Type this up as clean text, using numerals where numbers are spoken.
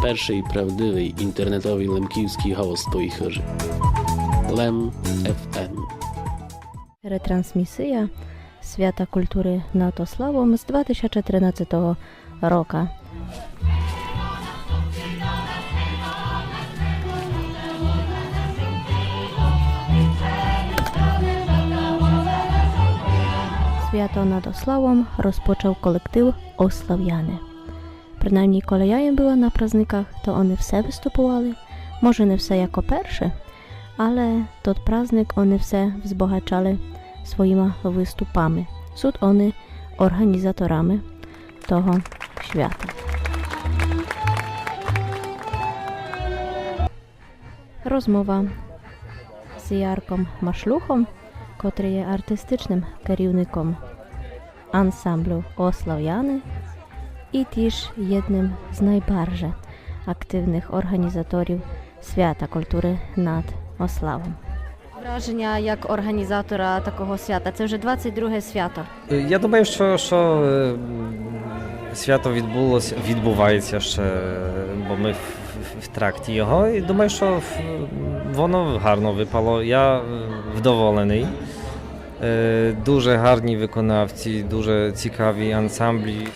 перший правдивий інтернетовий лемківський голос твоїх хижі. Лем FM. Retransmisja Świata Kultury nad Osławą z 2013 roku. Свято над Ославом розпочав колектив Ослав'яни. Принаймні, коли я їм була на праздниках, то вони все виступували. Може, не все jako перше, ale тот праздник вони все wzbogacali swoimi wystupami. Są oni organizatorami того świata. Розмова з Ярком Машлухом, котрий є артистичним керівником ансамблю Ослав'яни і теж jednym з найбільш активних організаторів Свята культури над Ославом. Враження як організатора такого свята. Це вже 22-е свято. Я думаю, що свято відбувається ще, бо ми в тракті його. І думаю, що воно гарно випало. Я вдоволений. Дуже гарні виконавці, дуже цікаві ансамблі.